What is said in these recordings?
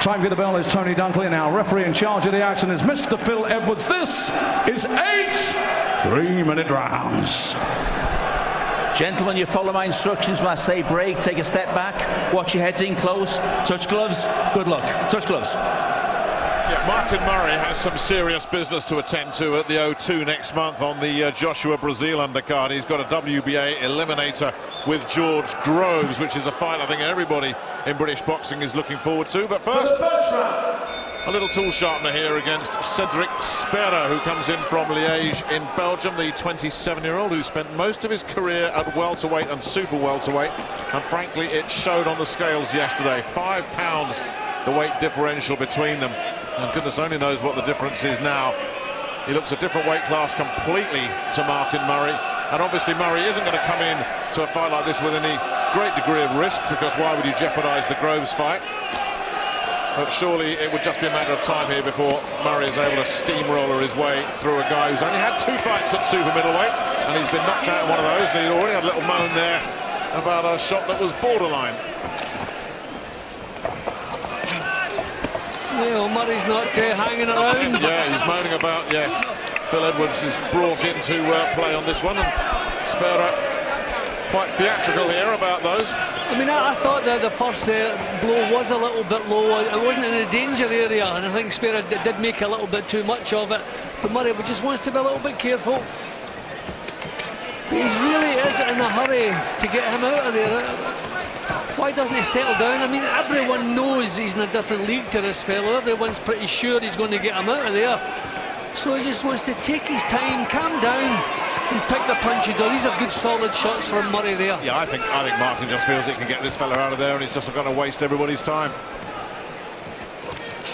Time for the bell is Tony Dunkley, and our referee in charge of the action is Mr. Phil Edwards. This is 8 3-minute rounds. Gentlemen, you follow my instructions when I say break. Take a step back, watch your heads in close, touch gloves, good luck, touch gloves. Yeah, Martin Murray has some serious business to attend to at the O2 next month on the Joshua Brazil undercard. He's got a WBA eliminator with George Groves, which is a fight I think everybody in British boxing is looking forward to. But first, a little tool sharpener here against Cedric Spera, who comes in from Liège in Belgium, the 27-year-old who spent most of his career at welterweight and super welterweight, and frankly it showed on the scales yesterday. 5 pounds the weight differential between them, and goodness only knows what the difference is now. He looks a different weight class completely to Martin Murray, and obviously Murray isn't going to come in to a fight like this with any great degree of risk, because why would he jeopardise the Groves fight? But surely it would just be a matter of time here before Murray is able to steamroller his way through a guy who's only had 2 fights at super middleweight, and he's been knocked out in one of those, and he'd already had a little moan there about a shot that was borderline. Well, Murray's not hanging around. Yeah, he's moaning about, yes. Phil Edwards is brought into play on this one, and Spera quite theatrical here about those. I mean, I thought that the first blow was a little bit low. It wasn't in a danger area, and I think Spera did make a little bit too much of it. But Murray just wants to be a little bit careful. But he really is in a hurry to get him out of there. Why doesn't he settle down? I mean, everyone knows he's in a different league to this fellow. Everyone's pretty sure he's going to get him out of there. So he just wants to take his time, calm down, and pick the punches. Oh, these are good solid shots from Murray there. Yeah, I think Martin just feels he can get this fella out of there, and he's just going to waste everybody's time.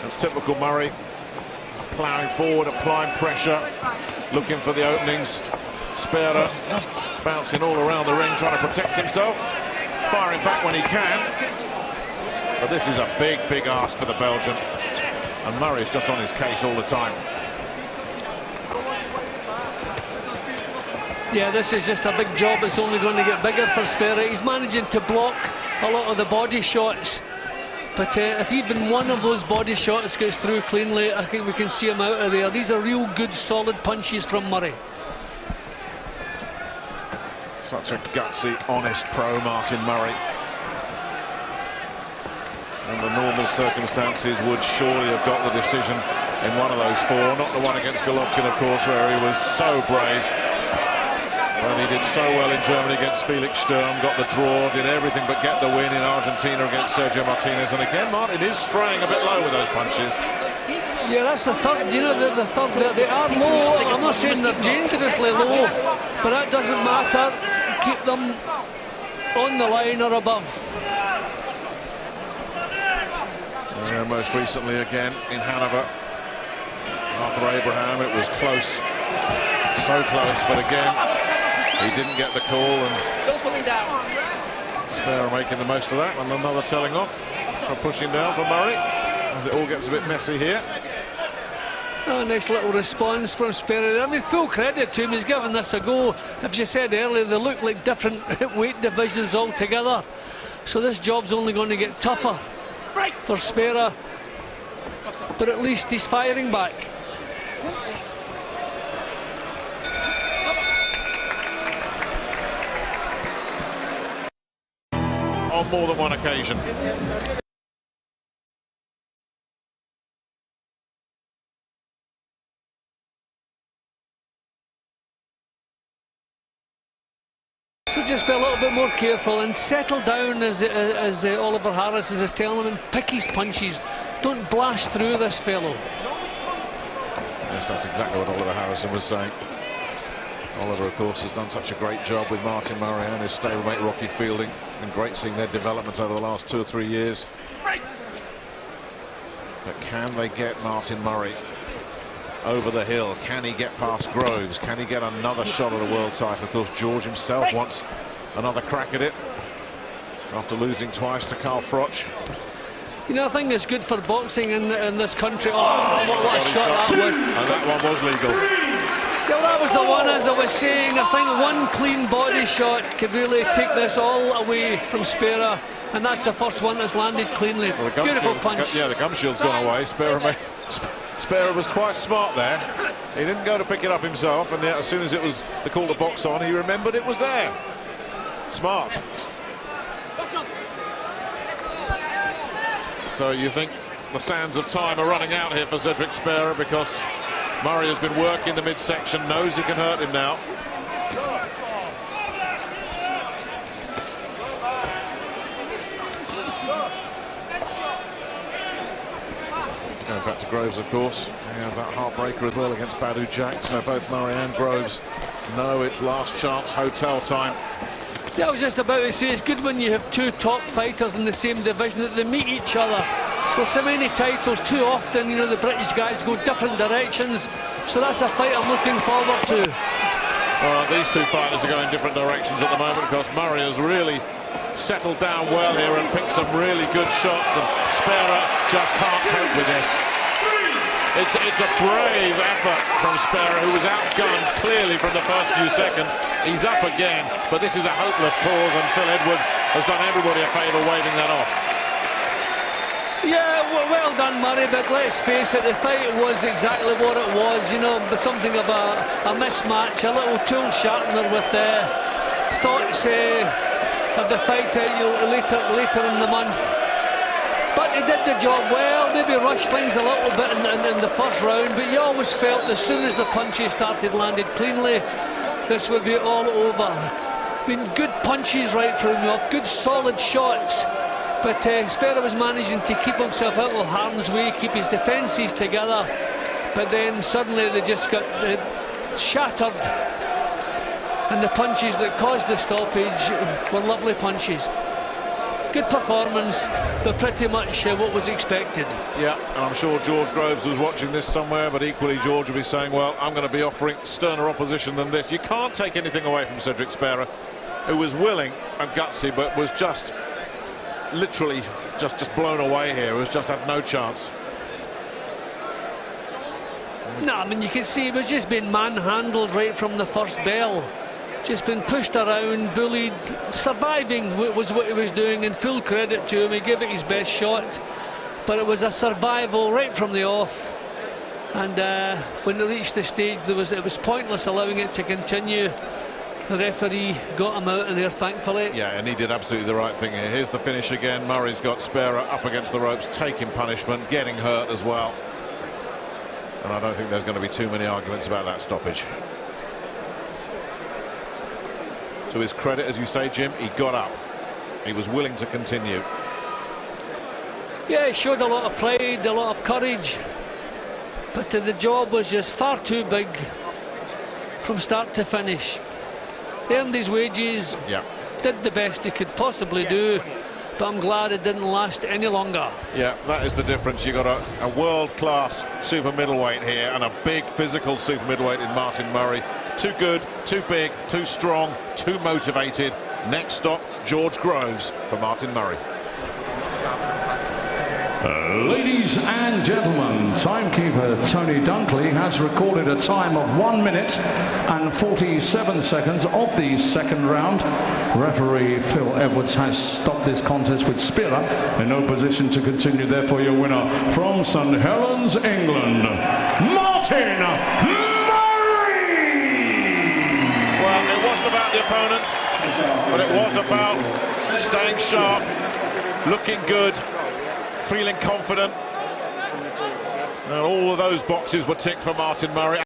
That's typical Murray, ploughing forward, applying pressure, looking for the openings. Spera bouncing all around the ring, trying to protect himself, firing back when he can. But this is a big ask for the Belgian, and Murray's just on his case all the time. Yeah, this is just a big job. It's only going to get bigger for Spera. He's managing to block a lot of the body shots, but if even one of those body shots gets through cleanly, I think we can see him out of there. These are real good solid punches from Murray. Such a gutsy, honest pro, Martin Murray. Under normal circumstances would surely have got the decision in one of those 4. Not the one against Golovkin, of course, where he was so brave. Well, he did so well in Germany against Felix Sturm, got the draw, did everything but get the win in Argentina against Sergio Martinez. And again, Martin is straying a bit low with those punches. Yeah, that's the third. You know, the third, they are low. I'm not saying they're dangerously low, but that doesn't matter. Keep them on the line or above. Yeah, most recently again in Hanover, Arthur Abraham, it was close, so close, but again he didn't get the call, and Spera making the most of that, and another telling off for pushing down for Murray as it all gets a bit messy here. Oh, nice little response from Spera. I mean, full credit to him, he's given this a go. As you said earlier, they look like different weight divisions altogether, so this job's only going to get tougher for Spera, but at least he's firing back. On more than one occasion. So just be a little bit more careful and settle down, as Oliver Harris is telling him, and pick his punches. Don't blast through this fellow. Yes, that's exactly what Oliver Harrison was saying. Oliver, of course, has done such a great job with Martin Murray and his stablemate Rocky Fielding, and great seeing their development over the last 2 or 3 years. But can they get Martin Murray over the hill? Can he get past Groves? Can he get another shot at a world title? Of course, George himself wants another crack at it after losing twice to Carl Froch. You know, I think it's good for boxing in this country. Oh, what a shot that was. And that one was legal. Yeah, well, that was the one, as I was saying. I think one clean body shot could really take this all away from Spera, and that's the first one that's landed cleanly. Well, the Beautiful shield, punch. Yeah, the gum shield's gone away. Spera was quite smart there. He didn't go to pick it up himself, and yet as soon as it was the call to box on, he remembered it was there. Smart. So you think the sands of time are running out here for Cedric Spera, because Murray has been working the midsection, knows he can hurt him now. Going back to Groves, of course. Yeah, that heartbreaker as well against Badu Jack. So both Murray and Groves know it's last chance hotel time. Yeah, I was just about to say, it's good when you have two top fighters in the same division that they meet each other. There's so many titles, too often, you know, the British guys go different directions. So that's a fight I'm looking forward to. Well, these two fighters are going different directions at the moment, because Murray has really settled down well here and picked some really good shots, and Spera just can't cope with this. It's a brave effort from Spera, who was outgunned clearly from the first few seconds. He's up again, but this is a hopeless cause, and Phil Edwards has done everybody a favour waving that off. Yeah, well done, Murray, but let's face it, the fight was exactly what it was, you know, but something of a mismatch, a little tool sharpener with thoughts of the fight later in the month. But he did the job well, maybe rushed things a little bit in the first round, but you always felt as soon as the punches started landed cleanly, this would be all over. I mean, good punches right from him off, good solid shots. But Spera was managing to keep himself out of harm's way, keep his defences together. But then suddenly they just got shattered. And the punches that caused the stoppage were lovely punches. Good performance, but pretty much what was expected. Yeah, and I'm sure George Groves was watching this somewhere, but equally George will be saying, well, I'm going to be offering sterner opposition than this. You can't take anything away from Cedric Spera, who was willing and gutsy, but was just literally just blown away here. Has just had no chance. No, I mean, you can see he was just being manhandled right from the first bell. Just been pushed around, bullied. Surviving was what he was doing, and full credit to him. He gave it his best shot, but it was a survival right from the off. And when they reached the stage, it was pointless allowing it to continue. The referee got him out of there, thankfully. Yeah, and he did absolutely the right thing here. Here's the finish again. Murray's got Spera up against the ropes, taking punishment, getting hurt as well. And I don't think there's going to be too many arguments about that stoppage. To his credit, as you say, Jim, he got up. He was willing to continue. Yeah, he showed a lot of pride, a lot of courage. But the job was just far too big from start to finish. He earned his wages, did the best he could possibly do, but I'm glad it didn't last any longer. Yeah, that is the difference. You've got a world-class super middleweight here, and a big physical super middleweight in Martin Murray. Too good, too big, too strong, too motivated. Next stop, George Groves for Martin Murray. Ladies and gentlemen, timekeeper Tony Dunkley has recorded a time of 1 minute and 47 seconds of the second round. Referee Phil Edwards has stopped this contest with Spera in no position to continue. Therefore, your winner from St Helens, England, Martin Murray! Well, it wasn't about the opponent, but it was about staying sharp, looking good, feeling confident, and all of those boxes were ticked for Martin Murray.